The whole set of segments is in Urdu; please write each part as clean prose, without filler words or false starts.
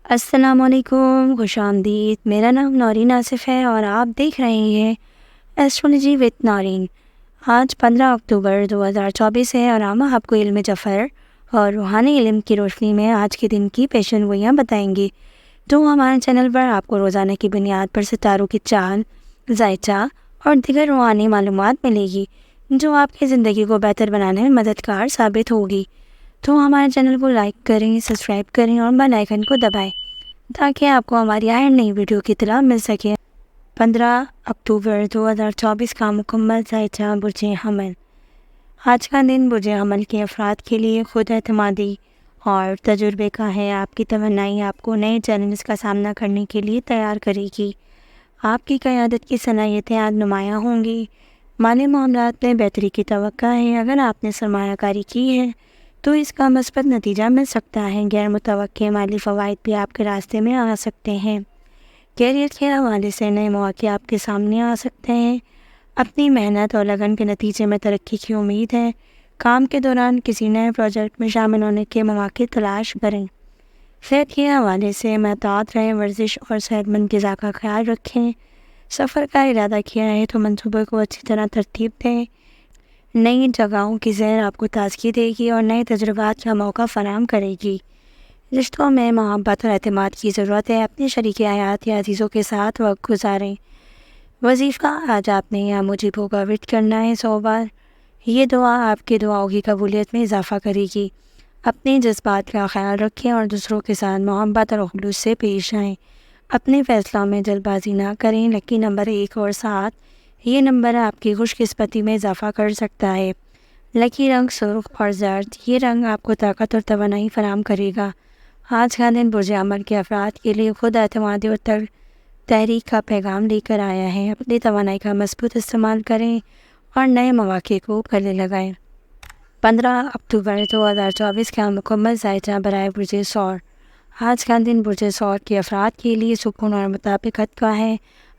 السلام علیکم، خوش آمدید۔ میرا نام نورین آصف ہے اور آپ دیکھ رہے ہیں ایسٹرولوجی وتھ نورین۔ آج 15 اکتوبر 2024 ہے اور ہم آپ کو علم جفر اور روحانی علم کی روشنی میں آج کے دن کی پیشن گوئیاں بتائیں گی۔ تو ہمارے چینل پر آپ کو روزانہ کی بنیاد پر ستاروں کی چال، ذائچہ اور دیگر روحانی معلومات ملے گی جو آپ کی زندگی کو بہتر بنانے میں مددگار ثابت ہوگی۔ تو ہمارے چینل کو لائک کریں، سبسکرائب کریں اور بیل آئیکن کو دبائیں تاکہ آپ کو ہماری ہر نئی ویڈیو کی اطلاع مل سکے۔ 15 اکتوبر 2024 کا مکمل ذائچہ برج حمل۔ آج کا دن برج حمل کے افراد کے لیے خود اعتمادی اور تجربے کا ہے۔ آپ کی توانائی آپ کو نئے چیلنجز کا سامنا کرنے کے لیے تیار کرے گی۔ آپ کی قیادت کی صلاحیتیں آج نمایاں ہوں گی۔ مالی معاملات میں بہتری کی توقع ہے۔ اگر آپ نے سرمایہ کاری کی ہے تو اس کا مثبت نتیجہ مل سکتا ہے۔ غیر متوقع مالی فوائد بھی آپ کے راستے میں آ سکتے ہیں۔ کیریئر کے حوالے سے نئے مواقع آپ کے سامنے آ سکتے ہیں۔ اپنی محنت اور لگن کے نتیجے میں ترقی کی امید ہے۔ کام کے دوران کسی نئے پروجیکٹ میں شامل ہونے کے مواقع تلاش کریں۔ صحت کے حوالے سے محتاط رہیں، ورزش اور صحت مند غذا کا خیال رکھیں۔ سفر کا ارادہ کیا ہے تو منصوبے کو اچھی طرح ترتیب دیں۔ نئی جگہوں کی سیر آپ کو تازگی دے گی اور نئے تجربات کا موقع فراہم کرے گی۔ رشتوں میں محبت اور اعتماد کی ضرورت ہے۔ اپنے شریک حیات یا عزیزوں کے ساتھ وقت گزاریں۔ وظیفہ آج آپ نے یا مجھے کو ورد کرنا ہے 100 بار۔ یہ دعا آپ کی دعاؤں کی قبولیت میں اضافہ کرے گی۔ اپنے جذبات کا خیال رکھیں اور دوسروں کے ساتھ محبت اور خلوص سے پیش آئیں۔ اپنے فیصلوں میں جلد بازی نہ کریں۔ لکی نمبر 1 اور 7 یہ نمبر آپ کی خوش قسمتی میں اضافہ کر سکتا ہے۔ لکی رنگ سرخ اور زرد یہ رنگ آپ کو طاقت اور توانائی فراہم کرے گا۔ آج کا دن برج حمل کے افراد کے لیے خود اعتمادی اور تحریک کا پیغام لے کر آیا ہے۔ اپنی توانائی کا مضبوط استعمال کریں اور نئے مواقع کو گلے لگائیں۔ 15 اکتوبر 2024 کا مکمل ذائچہ برائے برج ثور۔ آج کا دن برج ثور کے افراد کے لیے سکون اور مطابقت کا ہے۔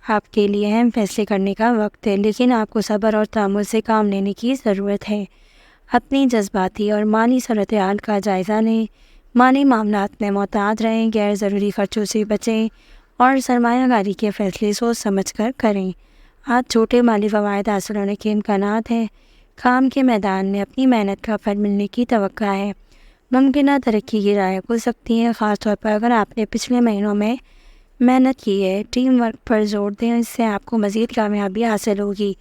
آپ کے لیے اہم فیصلے کرنے کا وقت ہے، لیکن آپ کو صبر اور تحمل سے کام لینے کی ضرورت ہے۔ اپنی جذباتی اور مالی صورتحال کا جائزہ لیں۔ مالی معاملات میں محتاط رہیں، غیر ضروری خرچوں سے بچیں اور سرمایہ کاری کے فیصلے سوچ سمجھ کر کریں۔ آج چھوٹے مالی فوائد حاصل ہونے کے امکانات ہیں۔ کام کے میدان میں اپنی محنت کا پھل ملنے کی توقع ہے۔ ممکنہ ترقی کی راہیں کھل سکتی ہیں، خاص طور پر اگر آپ نے پچھلے مہینوں میں محنت کی ہے۔ ٹیم ورک پر زور دیں، اس سے آپ کو مزید کامیابی حاصل ہوگی۔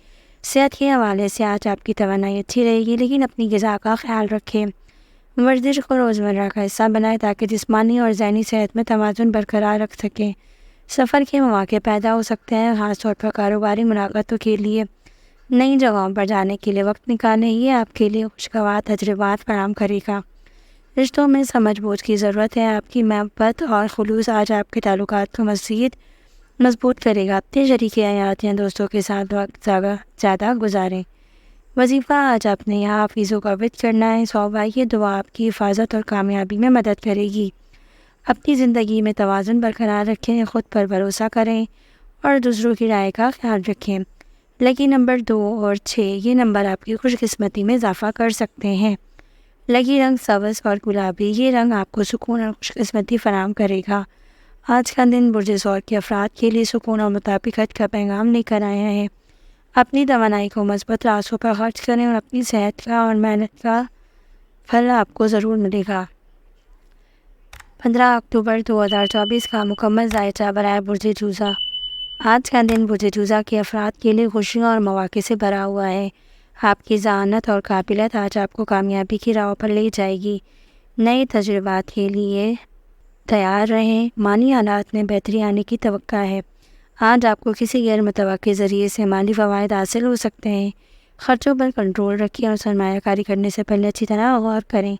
صحت کے حوالے سے آج آپ کی توانائی اچھی رہے گی، لیکن اپنی غذا کا خیال رکھیں۔ ورزش کو روزمرہ کا حصہ بنائیں تاکہ جسمانی اور ذہنی صحت میں توازن برقرار رکھ سکیں۔ سفر کے مواقع پیدا ہو سکتے ہیں، خاص طور پر کاروباری ملاقاتوں کے لیے۔ نئی جگہوں پر جانے کے لیے وقت نکالیں، یہ آپ کے لیے خوشگوار تجربات فراہم کرے گا۔ رشتوں میں سمجھ بوجھ کی ضرورت ہے۔ آپ کی محبت اور خلوص آج آپ کے تعلقات کو مزید مضبوط کرے گا۔ اپنے شریک حیات یا دوستوں کے ساتھ وقت زیادہ گزاریں۔ وظیفہ آج آپ نے یہاں حافظوں کا ورد کرنا ہے 100 بار۔ یہ دعا آپ کی حفاظت اور کامیابی میں مدد کرے گی۔ اپنی زندگی میں توازن برقرار رکھیں، خود پر بھروسہ کریں اور دوسروں کی رائے کا خیال رکھیں۔ لکی نمبر 2 اور 6 یہ نمبر آپ کی خوش قسمتی میں اضافہ کر سکتے ہیں۔ لکی رنگ سبز اور گلابی یہ رنگ آپ کو سکون اور خوش قسمتی فراہم کرے گا۔ آج کا دن برج ثور کے افراد کے لیے سکون اور مطابقت کا پیغام لے کر آیا ہے۔ اپنی توانائی کو مثبت راستوں پر خرچ کریں اور اپنی صحت کا اور محنت کا پھل آپ کو ضرور ملے گا۔ 15 اکتوبر 2024 کا مکمل ذائچہ برائے برج جوزہ۔ آج کا دن برج جوزہ کے افراد کے لیے خوشیوں اور مواقع سے بھرا ہوا ہے۔ آپ کی ذہانت اور قابلیت آج آپ کو کامیابی کی راہ پر لے جائے گی۔ نئے تجربات کے لیے تیار رہیں۔ مالی حالات میں بہتری آنے کی توقع ہے۔ آج آپ کو کسی غیر متوقع ذریعے سے مالی فوائد حاصل ہو سکتے ہیں۔ خرچوں پر کنٹرول رکھیں اور سرمایہ کاری کرنے سے پہلے اچھی طرح غور کریں۔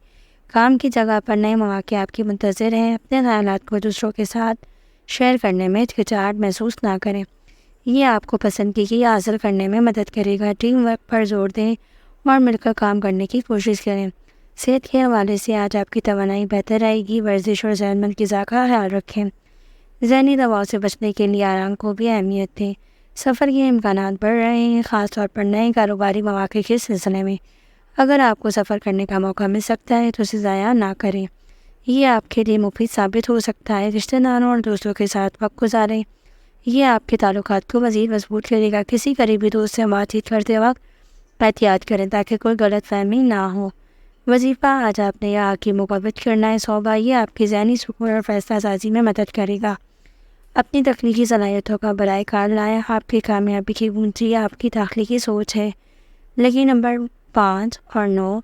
کام کی جگہ پر نئے مواقع آپ کی منتظر ہیں۔ اپنے خیالات کو دوسروں کے ساتھ شیئر کرنے میں ہچکچاہٹ محسوس نہ کریں، یہ آپ کو پسندیدگی حاصل کرنے میں مدد کرے گا۔ ٹیم ورک پر زور دیں اور مل کر کام کرنے کی کوشش کریں۔ صحت کے حوالے سے آج آپ کی توانائی بہتر رہے گی۔ ورزش اور صحت مند غذا کا خیال رکھیں۔ ذہنی دباؤ سے بچنے کے لیے آرام کو بھی اہمیت دیں۔ سفر کے امکانات بڑھ رہے ہیں، خاص طور پر نئے کاروباری مواقع کے سلسلے میں۔ اگر آپ کو سفر کرنے کا موقع مل سکتا ہے تو اسے ضائع نہ کریں۔ یہ آپ کے لیے مفید ثابت ہو سکتا ہے۔ رشتہ داروں اور دوستوں کے ساتھ وقت گزاریں، یہ آپ کے تعلقات کو مزید مضبوط کرے گا۔ کسی قریبی دوست سے بات چیت کرتے وقت احتیاط کریں تاکہ کوئی غلط فہمی نہ ہو۔ وظیفہ آج آپ نے یہاں کی مقابلت کرنا ہے صوبہ، یہ آپ کی ذہنی سکون اور فیصلہ سازی میں مدد کرے گا۔ اپنی تخلیقی صلاحیتوں کا برائے کار لائیں، آپ کی کامیابی کی کنجی آپ کی تخلیقی سوچ ہے۔ لکی نمبر 5 اور 9،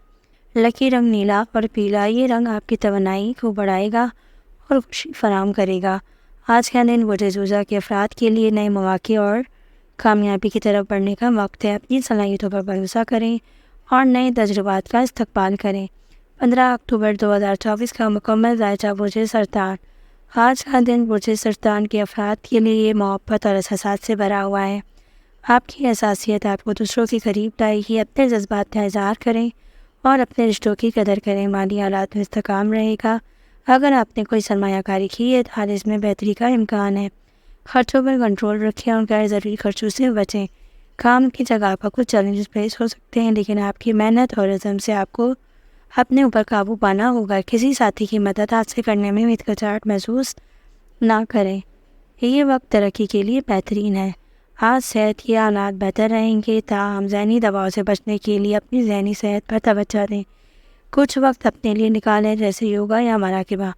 لکی رنگ نیلا اور پیلا، یہ رنگ آپ کی توانائی کو بڑھائے گا اور خوشی فراہم کرے گا۔ آج کا دن برج زوزہ کے افراد کے لیے نئے مواقع اور کامیابی کی طرف بڑھنے کا وقت ہے۔ اپنی صلاحیتوں پر بھروسہ کریں اور نئے تجربات کا استقبال کریں۔ 15 اکتوبر 2024 کا مکمل ذائچہ برج سرطان۔ آج کا دن برج سرطان کے افراد کے لیے محبت اور احساسات سے بھرا ہوا ہے۔ آپ کی حساسیت آپ کو دوسروں کے قریب لائے گی۔ اپنے جذبات کا اظہار کریں اور اپنے رشتوں کی قدر کریں۔ مالی حالات میں استحکام رہے گا۔ اگر آپ نے کوئی سرمایہ کاری کی ہے تو اس میں بہتری کا امکان ہے۔ خرچوں پر کنٹرول رکھیں اور غیر ضروری خرچوں سے بچیں۔ کام کی جگہ پر کچھ چیلنجز پیش ہو سکتے ہیں، لیکن آپ کی محنت اور عزم سے آپ کو اپنے اوپر قابو پانا ہوگا۔ کسی ساتھی کی مدد حاصل کرنے میں ہچکچاہٹ محسوس نہ کریں۔ یہ وقت ترقی کے لیے بہترین ہے۔ آج صحت کے حالات بہتر رہیں گے، تاہم ذہنی دباؤ سے بچنے کے لیے اپنی ذہنی صحت پر توجہ دیں۔ کچھ وقت اپنے لیے نکالیں، جیسے یوگا یا مراقبہ۔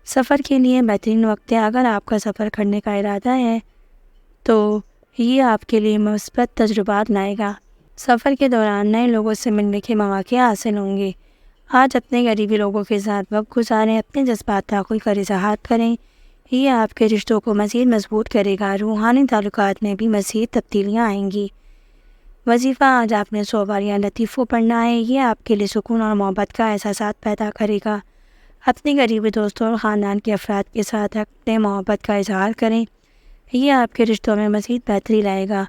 سفر کے لیے بہترین وقت ہے۔ اگر آپ کا سفر کرنے کا ارادہ ہے تو یہ آپ کے لیے مثبت تجربات لائے گا۔ سفر کے دوران نئے لوگوں سے ملنے کے مواقع حاصل ہوں گے۔ آج اپنے قریبی لوگوں کے ساتھ وقت گزاریں، اپنے جذبات کا کھل کر اظہار کریں، یہ آپ کے رشتوں کو مزید مضبوط کرے گا۔ روحانی تعلقات میں بھی مزید تبدیلیاں آئیں گی۔ وظیفہ آج آپ نے صوبہ یا لطیفوں پڑھنا ہے، یہ آپ کے لیے سکون اور محبت کا احساسات پیدا کرے گا۔ اپنے قریبی دوستوں اور خاندان کے افراد کے ساتھ اپنے محبت کا اظہار کریں، یہ آپ کے رشتوں میں مزید بہتری لائے گا۔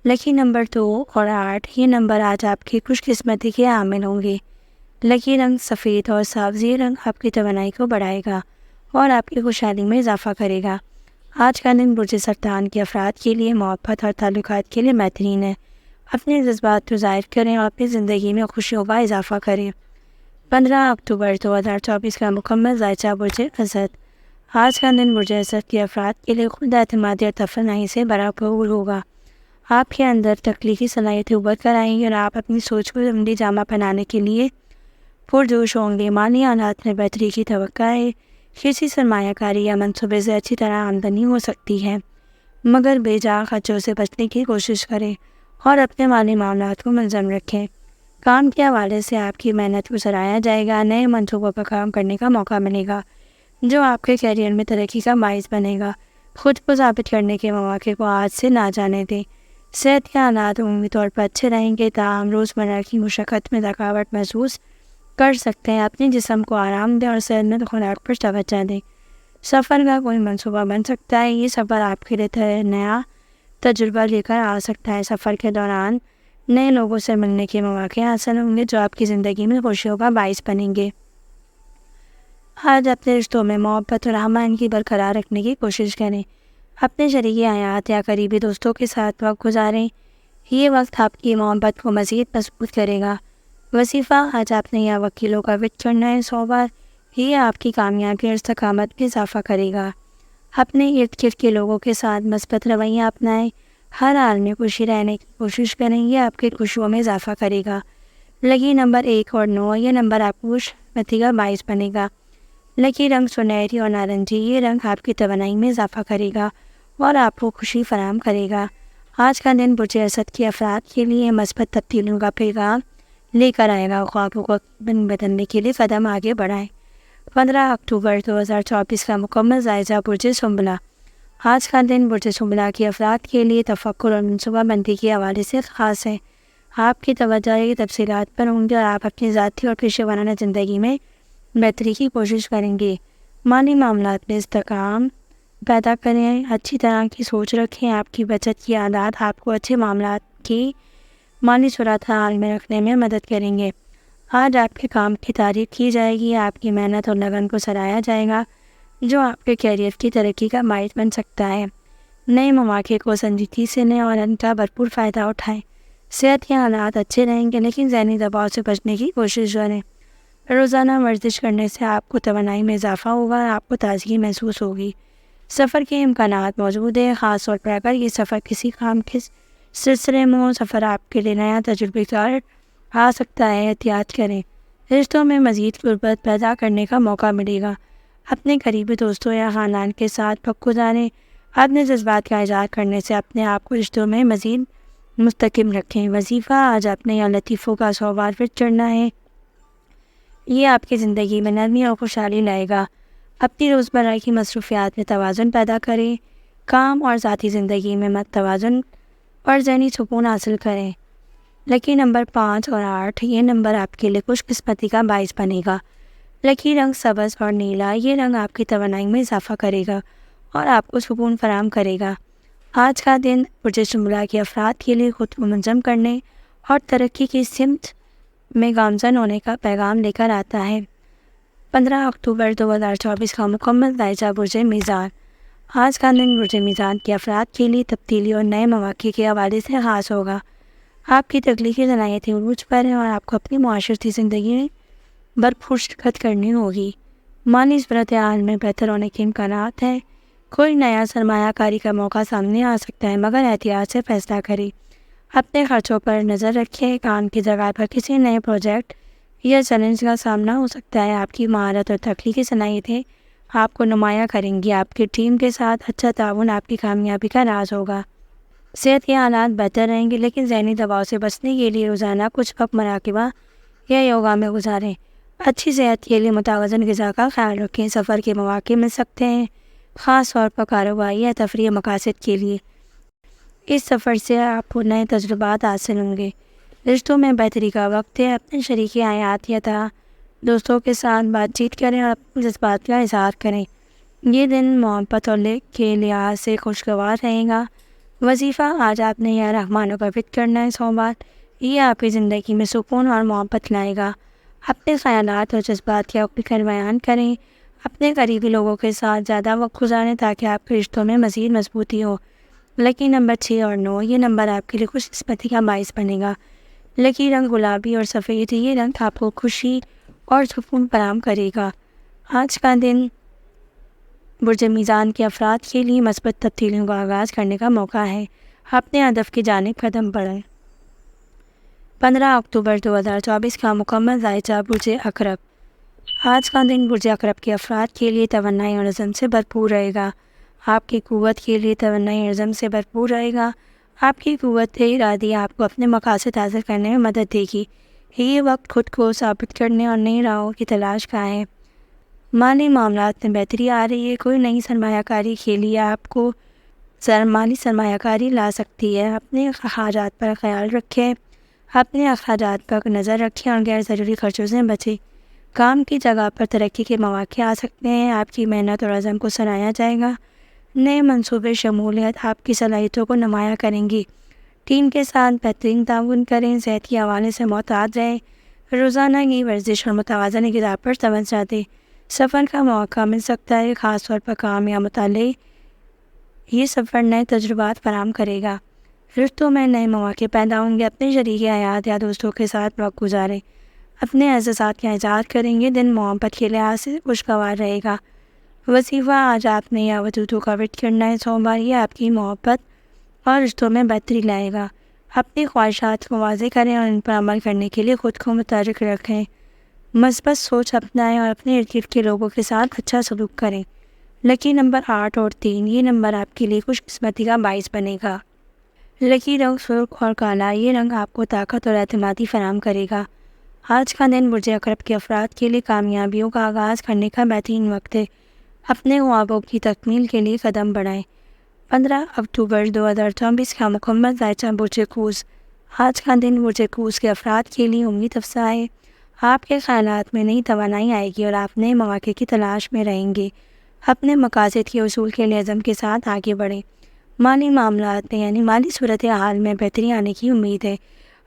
لکی نمبر 2 اور 8، یہ نمبر آج آپ کی خوش قسمتی کے حامل ہوں گے۔ لکی رنگ سفید اور سبز، یہ رنگ آپ کی توانائی کو بڑھائے گا اور آپ کی خوشحالی میں اضافہ کرے گا۔ آج کا دن برج سرطان کے افراد کے لیے محبت اور تعلقات کے لیے بہترین ہے۔ اپنے جذبات کو ظاہر کریں اور اپنی زندگی میں خوشیوں کا اضافہ کریں۔ 15 اکتوبر 2024 کا مکمل ذائچہ برج اسد۔ آج کا دن برج اسد کے افراد کے لیے خود اعتمادی اور توانائی سے بھرپور ہوگا۔ آپ کے اندر تخلیقی صلاحیتیں ابھر کر آئیں گی اور آپ اپنی سوچ کو عملی جامہ پہنانے کے لیے پرجوش ہوں گے۔ مالی حالات میں بہتری کی توقع ہے۔ کسی سرمایہ کاری یا منصوبے سے اچھی طرح آمدنی ہو سکتی ہے، مگر بے جا خرچوں سے بچنے کی کوشش کریں اور اپنے مالی معاملات کو منظم رکھیں۔ کام کے حوالے سے آپ کی محنت کو سراہا جائے گا۔ نئے منصوبوں پر کام کرنے کا موقع ملے گا جو آپ کے کیریئر میں ترقی کا باعث بنے گا۔ خود کو ثابت کرنے کے مواقع کو آج سے نہ جانے دیں۔ صحت کے حالات عمومی طور پر اچھے رہیں گے، تاہم روزمرہ کی مشقت میں تھکاوٹ محسوس کر سکتے ہیں۔ اپنے جسم کو آرام دیں اور صحت مند خوراک پر توجہ دیں۔ سفر کا کوئی منصوبہ بن سکتا ہے، یہ سفر آپ کے لیے نیا تجربہ لے کر آ سکتا ہے۔ سفر کے دوران نئے لوگوں سے ملنے کے مواقع حاصل ہوں گے جو آپ کی زندگی میں خوشیوں کا باعث بنیں گے۔ آج اپنے رشتوں میں محبت اور ہم آہنگی برقرار رکھنے کی کوشش کریں۔ اپنے شریک حیات یا قریبی دوستوں کے ساتھ وقت گزاریں، یہ وقت آپ کی محبت کو مزید مضبوط کرے گا۔ وظیفہ آج آپ نے یا وکیلوں کا وقت کرنا ہے صوبہ، یہ آپ کی کامیابی اور استقامت میں اضافہ کرے گا۔ اپنے ارد گرد کے لوگوں کے ساتھ مثبت رویہ اپنائیں، ہر حال میں خوشی رہنے کی کوشش کریں، یہ آپ کی خوشیوں میں اضافہ کرے گا۔ لکی نمبر 1 اور 9، یہ نمبر آپ کو خوشبختی کا باعث بنے گا۔ لکی رنگ سنہری اور نارنجی، یہ رنگ آپ کی توانائی میں اضافہ کرے گا اور آپ کو خوشی فراہم کرے گا۔ آج کا دن برج اسد کے افراد کے لیے مثبت تبدیلیوں کا پیغام لے کر آئے گا۔ خوابوں کو بدلنے کے لیے قدم آگے بڑھائیں۔ 15 اکتوبر 2024 کا مکمل ذائچہ برج سنبلہ۔ آج کا دن برج سنبلہ کے افراد کے لیے تفکر اور منصوبہ بندی کے حوالے سے خاص ہے۔ آپ کی توجہ کی تفصیلات پر ہوں گی اور آپ اپنی ذاتی اور پیشہ ورانہ زندگی میں بہتری کی کوشش کریں گے۔ مالی معاملات میں استحکام پیدا کریں، اچھی طرح کی سوچ رکھیں۔ آپ کی بچت کی عادات آپ کو اچھے معاملات کی مالی صورتحال میں رکھنے میں مدد کریں گے۔ آج آپ کے کام کی تعریف کی جائے گی، آپ کی محنت اور لگن کو سراہا جائے گا جو آپ کے کیریئر کی ترقی کا باعث بن سکتا ہے۔ نئے مواقع کو سنجیدگی سے لیں اور ان کا بھرپور فائدہ اٹھائیں۔ صحت کے حالات اچھے رہیں گے، لیکن ذہنی دباؤ سے بچنے کی کوشش کریں۔ روزانہ ورزش کرنے سے آپ کو توانائی میں اضافہ ہوگا اور آپ کو تازگی محسوس ہوگی۔ سفر کے امکانات موجود ہیں، خاص طور پر اگر یہ سفر کسی کام کے سلسلے میں ہو۔ سفر آپ کے لیے نیا تجربہ کار آ سکتا ہے، احتیاط کریں۔ رشتوں میں مزید قربت پیدا کرنے کا موقع ملے گا۔ اپنے قریبی دوستوں یا خاندان کے ساتھ وقت گزاریں۔ اپنے جذبات کا اظہار کرنے سے اپنے آپ کو رشتوں میں مزید مستحکم رکھیں۔ وظیفہ: آج اپنے یا لطیفوں کا 100 بار پھر چڑھنا ہے۔ یہ آپ کی زندگی میں نرمی اور خوشحالی لائے گا۔ اپنی روزمرہ کی مصروفیات میں توازن پیدا کریں۔ کام اور ذاتی زندگی میں توازن اور ذہنی سکون حاصل کریں۔ لکی نمبر 5 اور 8، یہ نمبر آپ کے لیے خوش قسمتی کا باعث بنے گا۔ لکی رنگ سبز اور نیلا، یہ رنگ آپ کی توانائی میں اضافہ کرے گا اور آپ کو سکون فراہم کرے گا۔ آج کا دن برج شملہ کے افراد کے لیے خود کو منظم کرنے اور ترقی کی سمت میں گامزن ہونے کا پیغام لے کر آتا ہے۔ 15 اکتوبر 2024 کا مکمل جائزہ برج میزان۔ آج کا دن برج میزان کے افراد کے لیے تبدیلی اور نئے مواقع کے حوالے سے خاص ہوگا۔ آپ کی تخلیقی صلاحیتیں عروج پر ہیں اور آپ کو اپنی معاشرتی زندگی میں بھرپور شرکت کرنی ہوگی۔ مالی صورتحال میں بہتر ہونے کے امکانات ہیں۔ کوئی نیا سرمایہ کاری کا موقع سامنے آ سکتا ہے، مگر احتیاط سے فیصلہ کریں۔ اپنے خرچوں پر نظر رکھیں۔ کام کی جگہ پر کسی نئے پروجیکٹ یا چیلنج کا سامنا ہو سکتا ہے۔ آپ کی مہارت اور تخلیقی صلاحیتیں آپ کو نمایاں کریں گی۔ آپ کی ٹیم کے ساتھ اچھا تعاون آپ کی کامیابی کا راز ہوگا۔ صحت کے حالات بہتر رہیں گے، لیکن ذہنی دباؤ سے بچنے کے لیے روزانہ کچھ وقت مراقبہ یا یوگا میں گزاریں۔ اچھی صحت کے لیے متوازن غذا کا خیال رکھیں۔ سفر کے مواقع مل سکتے ہیں، خاص طور پر کاروباری یا تفریحی مقاصد کے لیے۔ اس سفر سے آپ کو نئے تجربات حاصل ہوں گے۔ رشتوں میں بہتری کا وقت ہے۔ اپنے شریک حیات یا دوستوں کے ساتھ بات چیت کریں اور اپنے جذبات کا اظہار کریں۔ یہ دن محبت اور کے لحاظ سے خوشگوار رہے گا۔ وظیفہ: آج آپ نے یا رحمانوں کا ذکر کرنا ہے 100 بار۔ یہ آپ کی زندگی میں سکون اور محبت لائے گا۔ اپنے خیالات اور جذبات کا کھل کر بیان کریں۔ اپنے قریبی لوگوں کے ساتھ زیادہ وقت گزاریں تاکہ آپ کے رشتوں میں مزید مضبوطی ہو۔ لکی نمبر 6 اور 9، یہ نمبر آپ کے لیے خوش قسمتی کا باعث بنے گا۔ لکی رنگ گلابی اور سفید، یہ رنگ آپ کو خوشی اور سکون فراہم کرے گا۔ آج کا دن برج میزان کے افراد کے لیے مثبت تبدیلیوں کا آغاز کرنے کا موقع ہے۔ اپنے ہدف کی جانب قدم بڑھائیں۔ 15 اکتوبر 2024 کا مکمل جائزہ برج عقرب۔ آج کا دن برج عقرب کے افراد کے لیے توانائی اور عزم سے بھرپور رہے گا۔ آپ کی قوت کے لیے توانائی اور عزم سے بھرپور رہے گا۔ آپ کی قوت ارادی آپ کو اپنے مقاصد حاصل کرنے میں مدد دے گی۔ یہ وقت خود کو ثابت کرنے اور نئی راہوں کی تلاش کا ہے۔ مالی معاملات میں بہتری آ رہی ہے۔ کوئی نئی سرمایہ کاری کے لیے آپ کو مالی سرمایہ کاری لا سکتی ہے۔ اپنے اخراجات پر خیال رکھیں۔ اپنے اخراجات پر نظر رکھیں اور غیر ضروری خرچوں سے بچیں۔ کام کی جگہ پر ترقی کے مواقع آ سکتے ہیں۔ آپ کی محنت اور عزم کو سراہا جائے گا۔ نئے منصوبے شمولیت آپ کی صلاحیتوں کو نمایاں کریں گی۔ ٹیم کے ساتھ بہترین تعاون کریں۔ صحت کے حوالے سے محتاط رہیں۔ روزانہ کی ورزش اور متوازن غذا پر توجہ دیں۔ سفر کا موقع مل سکتا ہے، خاص طور پر کام یا مطالعے۔ یہ سفر نئے تجربات فراہم کرے گا۔ رشتوں میں نئے مواقع پیدا ہوں گے۔ اپنے شریک حیات یا دوستوں کے ساتھ وقت گزاریں۔ اپنے احساسات کا اظہار کریں۔ یہ دن محبت کے لحاظ سے خوشگوار رہے گا۔ وظیفہ: آج آپ نے یا ودودوں کا ذکر کرنا ہے 100 بار۔ یہ آپ کی محبت اور رشتوں میں بہتری لائے گا۔ اپنی خواہشات کو واضح کریں اور ان پر عمل کرنے کے لیے خود کو متحرک رکھیں۔ مثبت سوچ اپنائیں اور اپنے ارد گرد کے لوگوں کے ساتھ اچھا سلوک کریں۔ لکی نمبر 8 اور 3، یہ نمبر آپ کے لیے خوش قسمتی کا باعث بنے گا۔ لکی رنگ سرخ اور کالا، یہ رنگ آپ کو طاقت اور اعتمادی فراہم کرے گا۔ آج کا دن برج عقرب کے افراد کے لیے کامیابیوں کا آغاز کرنے کا بہترین وقت ہے۔ اپنے خوابوں کی تکمیل کے لیے قدم بڑھائیں۔ 15 اکتوبر 2024 کا مکمل جائزہ برج قوس۔ آج کا دن برج قوس کے افراد کے لیے امید افزا ہے۔ آپ کے خیالات میں نئی توانائی آئے گی اور آپ نئے مواقع کی تلاش میں رہیں گے۔ اپنے مقاصد کے حصول کے لیے عزم کے ساتھ آگے بڑھیں۔ مالی معاملات میں یعنی مالی صورتحال میں بہتری آنے کی امید ہے۔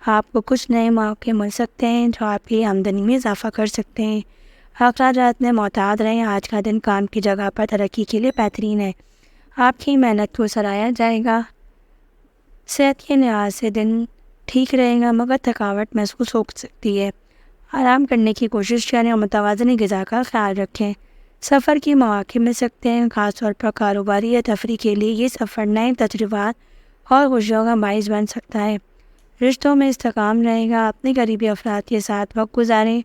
آپ کو کچھ نئے مواقع مل سکتے ہیں جو آپ کی آمدنی میں اضافہ کر سکتے ہیں۔ اخراجات میں محتاط رہیں۔ آج کا دن کام کی جگہ پر ترقی کے لیے بہترین ہے۔ آپ کی محنت کو سراہا جائے گا۔ صحت کے لحاظ سے دن ٹھیک رہے گا، مگر تھکاوٹ محسوس ہو سکتی ہے۔ آرام کرنے کی کوشش کریں اور متوازن غذا کا خیال رکھیں۔ سفر کے مواقع مل سکتے ہیں، خاص طور پر کاروباری یا تفریح کے لیے یہ سفر نئے تجربات اور خوشیوں کا باعث بن سکتا ہے۔ رشتوں میں استحکام رہے گا، اپنے قریبی افراد کے ساتھ وقت گزاریں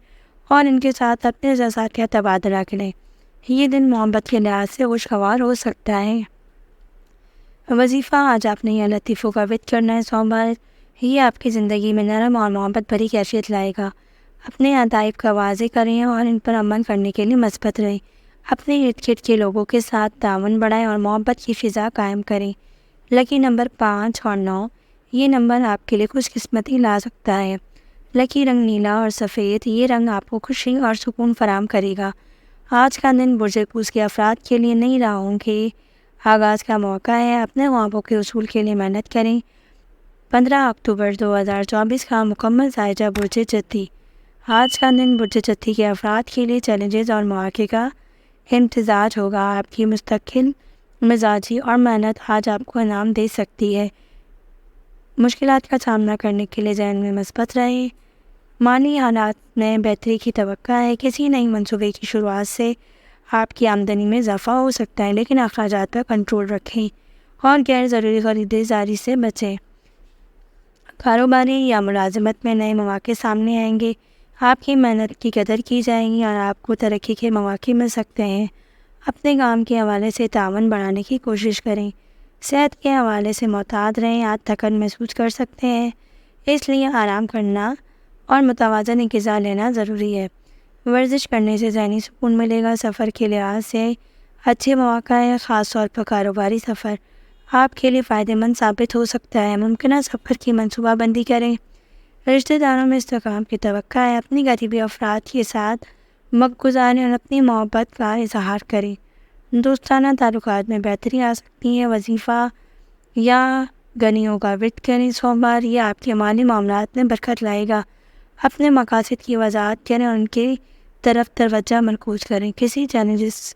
اور ان کے ساتھ اپنے جذبات کا تبادلہ کریں۔ یہ دن محبت کے لحاظ سے خوشگوار ہو سکتا ہے۔ وظیفہ، آج آپ نے یہ لطیفوں کا ورد کرنا ہے۔ سوموار، یہ آپ کی زندگی میں نرم اور محبت بھری کیفیت لائے گا۔ اپنے عطائف کا واضح کریں اور ان پر عمل کرنے کے لیے مثبت رہیں۔ اپنے ارد گرد کے لوگوں کے ساتھ تعاون بڑھائیں اور محبت کی فضا قائم کریں۔ لکی نمبر 5 اور 9، یہ نمبر آپ کے لیے خوش قسمتی لا سکتا ہے۔ لکی رنگ نیلا اور سفید، یہ رنگ آپ کو خوشی اور سکون فراہم کرے گا۔ آج کا دن برج قوس کے افراد کے لیے نئی راہوں کے آغاز کا موقع ہے۔ اپنے خوابوں کے حصول کے لیے محنت کریں۔ 15 اکتوبر 2024 کا مکمل زائچہ برج جدی۔ آج کا دن برج جدی کے افراد کے لیے چیلنجز اور مواقع کا امتزاج ہوگا۔ آپ کی مستقل مزاجی اور محنت آج آپ کو انعام دے سکتی ہے۔ مشکلات کا سامنا کرنے کے لیے ذہن میں مثبت رہیں۔ مالی حالات میں بہتری کی توقع ہے۔ کسی نئی منصوبے کی شروعات سے آپ کی آمدنی میں اضافہ ہو سکتا ہے، لیکن اخراجات پر کنٹرول رکھیں اور غیر ضروری خریداری سے بچیں۔ کاروباری یا ملازمت میں نئے مواقع سامنے آئیں گے۔ آپ کی محنت کی قدر کی جائے گی اور آپ کو ترقی کے مواقع مل سکتے ہیں۔ اپنے کام کے حوالے سے تعاون بڑھانے کی کوشش کریں۔ صحت کے حوالے سے محتاط رہیں، آج تھکن محسوس کر سکتے ہیں، اس لیے آرام کرنا اور متوازن غذا لینا ضروری ہے۔ ورزش کرنے سے ذہنی سکون ملے گا۔ سفر کے لحاظ سے اچھے مواقع ہیں، خاص طور پر کاروباری سفر آپ کے لیے فائدہ مند ثابت ہو سکتا ہے۔ ممکنہ سفر کی منصوبہ بندی کریں۔ رشتہ داروں میں استحکام کی توقع ہے۔ اپنی قریبی افراد کے ساتھ وقت گزاریں اور اپنی محبت کا اظہار کریں۔ دوستانہ تعلقات میں بہتری آ سکتی ہے۔ وظیفہ یا غنیوں کا ورد کریں۔ سوموار، یہ آپ کے مالی معاملات میں برکت لائے گا۔ اپنے مقاصد کی وضاحت کریں اور ان کی طرف توجہ مرکوز کریں۔ کسی چیلنجز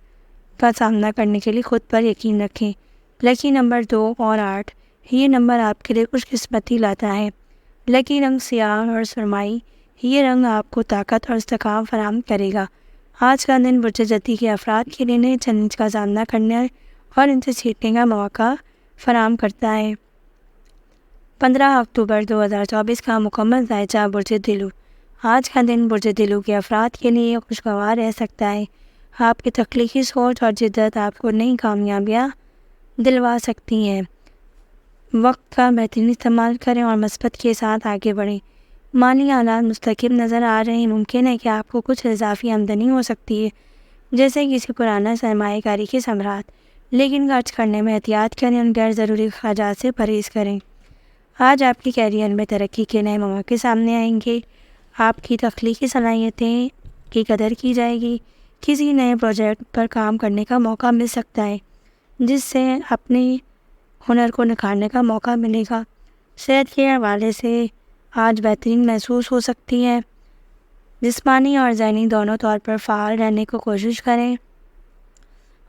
کا سامنا کرنے کے لیے خود پر یقین رکھیں۔ لکی نمبر 2 اور 8، یہ نمبر آپ کے لیے خوش قسمتی لاتا ہے۔ لکی رنگ سیاہ اور سرمائی، یہ رنگ آپ کو طاقت اور استحکام فراہم کرے گا۔ آج کا دن برج جدی کے افراد کے لیے نئے چیلنج کا سامنا کرنے اور ان سے سیکھنے کا موقع فراہم کرتا ہے۔ 15 اکتوبر 2024 کا مکمل زائچہ برج دلو۔ آج کا دن برج دلو کے افراد کے لیے خوشگوار رہ سکتا ہے۔ آپ کی تخلیقی سوچ اور جدت آپ کو نئی کامیابیاں دلوا سکتی ہیں۔ وقت کا بہترین استعمال کریں اور مثبت کے ساتھ آگے بڑھیں۔ مالی حالات مستقل نظر آ رہے ہیں۔ ممکن ہے کہ آپ کو کچھ اضافی آمدنی ہو سکتی ہے، جیسے کسی پرانا سرمایہ کاری کے ثمرات، لیکن خرچ کرنے میں احتیاط کریں اور غیر ضروری اخراجات سے پرہیز کریں۔ آج آپ کی کیریئر میں ترقی کے نئے مواقع سامنے آئیں گے۔ آپ کی تخلیقی صلاحیتیں کی قدر کی جائے گی۔ کسی نئے پروجیکٹ پر کام کرنے کا موقع مل سکتا ہے، جس سے اپنے ہنر کو نکھارنے کا موقع ملے گا۔ صحت کے حوالے سے آج بہترین محسوس ہو سکتی ہے۔ جسمانی اور ذہنی دونوں طور پر فعال رہنے کو کوشش کریں۔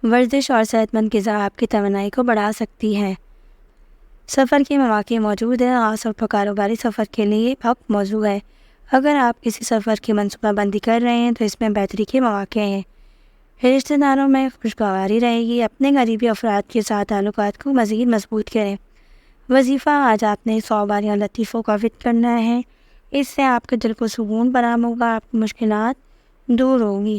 ورزش اور صحت مند غذا آپ کی توانائی کو بڑھا سکتی ہے۔ سفر کے مواقع موجود ہیں، خاص طور پر کاروباری سفر کے لیے وقت موزوں ہے۔ اگر آپ کسی سفر کی منصوبہ بندی کر رہے ہیں تو اس میں بہتری کے مواقع ہیں۔ رشتہ داروں میں خوشگواری رہے گی۔ اپنے قریبی افراد کے ساتھ تعلقات کو مزید مضبوط کریں۔ وظیفہ، آج آپ نے 100 بار یا لطیفوں کا ورد کرنا ہے۔ اس سے آپ کے دل کو سکون فراہم ہوگا، آپ کی مشکلات دور ہوگی۔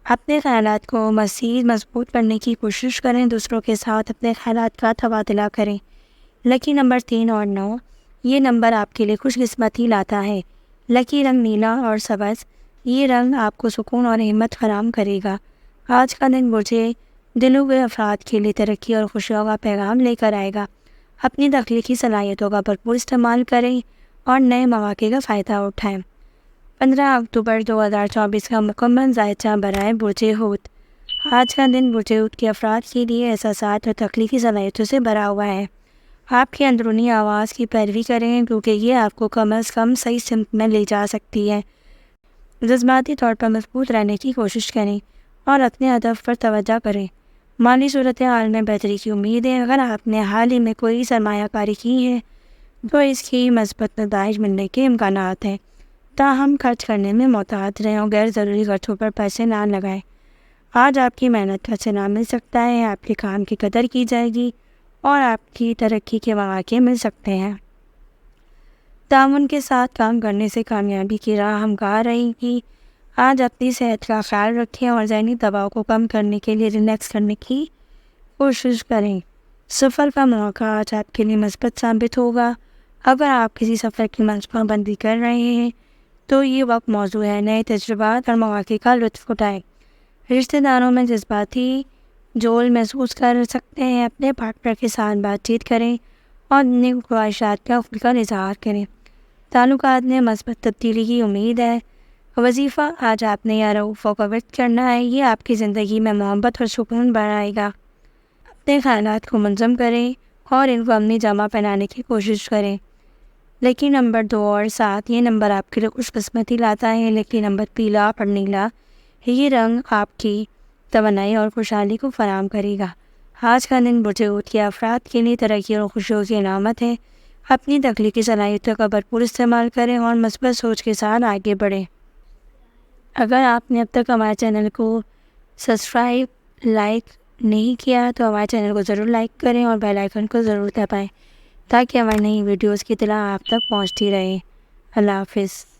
اپنے خیالات کو مزید مضبوط کرنے کی کوشش کریں۔ دوسروں کے ساتھ اپنے خیالات کا تبادلہ کریں۔ لکی نمبر 3 اور 9، یہ نمبر آپ کے لیے خوش قسمتی لاتا ہے۔ لکی رنگ نیلا اور سبز، یہ رنگ آپ کو سکون اور ہمت فراہم کرے گا۔ آج کا دن برج دلو کے افراد کے لیے ترقی اور خوشیوں کا پیغام لے کر آئے گا۔ اپنی تخلیقی صلاحیتوں کا بھرپور استعمال کریں اور نئے مواقع کا فائدہ اٹھائیں۔ 15 اکتوبر 2024 کا مکمل زائچہ برائے برج حوت۔ آج کا دن برج حوت کے افراد کے لیے احساسات اور تخلیقی صلاحیتوں سے بھرا ہوا ہے۔ آپ کی اندرونی آواز کی پیروی کریں، کیونکہ یہ آپ کو کم از کم صحیح سمت میں لے جا سکتی ہے۔ جذباتی طور پر مضبوط رہنے کی کوشش کریں اور اپنے ہدف پر توجہ کریں۔ مالی صورتحال میں بہتری کی امید ہے۔ اگر آپ نے حال ہی میں کوئی سرمایہ کاری کی ہے تو اس کی مثبت نتائج ملنے کے امکانات ہیں۔ تاہم خرچ کرنے میں محتاط رہیں اور غیر ضروری خرچوں پر پیسے نہ لگائیں۔ آج آپ کی محنت کا انعام مل سکتا ہے، آپ کے کام کی قدر کی جائے گی اور آپ کی ترقی کے مواقع مل سکتے ہیں۔ تعاون کے ساتھ کام کرنے سے کامیابی کی راہ ہموار رہے گی۔ آج اپنی صحت کا خیال رکھیں اور ذہنی دباؤ کو کم کرنے کے لیے ریلیکس کرنے کی کوشش کریں۔ سفر کا موقع آج آپ کے لیے مثبت ثابت ہوگا۔ اگر آپ کسی سفر کی منصوبہ بندی کر رہے ہیں تو یہ وقت موزوں ہے، نئے تجربات اور مواقع کا لطف اٹھائیں۔ رشتہ داروں میں جذباتی جول محسوس کر سکتے ہیں، اپنے پارٹنر کے ساتھ بات چیت کریں اور اپنی خواہشات کا کھل کر اظہار کریں۔ تعلقات میں مثبت تبدیلی کی امید ہے۔ وظیفہ، آج آپ نے یا رؤوفوں کو وقت کرنا ہے، یہ آپ کی زندگی میں محبت اور سکون بڑھائے گا۔ اپنے خیالات کو منظم کریں اور ان کو اپنی جمع پہنانے کی کوشش کریں۔ لکی نمبر 2 اور 7، یہ نمبر آپ کے لیے خوش قسمتی لاتا ہے۔ لکی نمبر پیلا اور نیلا، یہ رنگ آپ کی توانائی اور خوشحالی کو فراہم کرے گا۔ آج کا دن بزرگ کے افراد کے لیے ترقی اور خوشیوں کی علامت ہے۔ اپنی تخلیقی صلاحیتوں کا بھرپور استعمال کریں اور مثبت سوچ کے ساتھ آگے بڑھیں۔ اگر آپ نے اب تک ہمارے چینل کو سبسکرائب، لائک نہیں کیا تو ہمارے چینل کو ضرور لائک کریں اور بیل آئیکن کو ضرور دبائیں تاکہ ہماری نئی ویڈیوز کی اطلاع آپ تک پہنچتی رہے۔ اللہ حافظ۔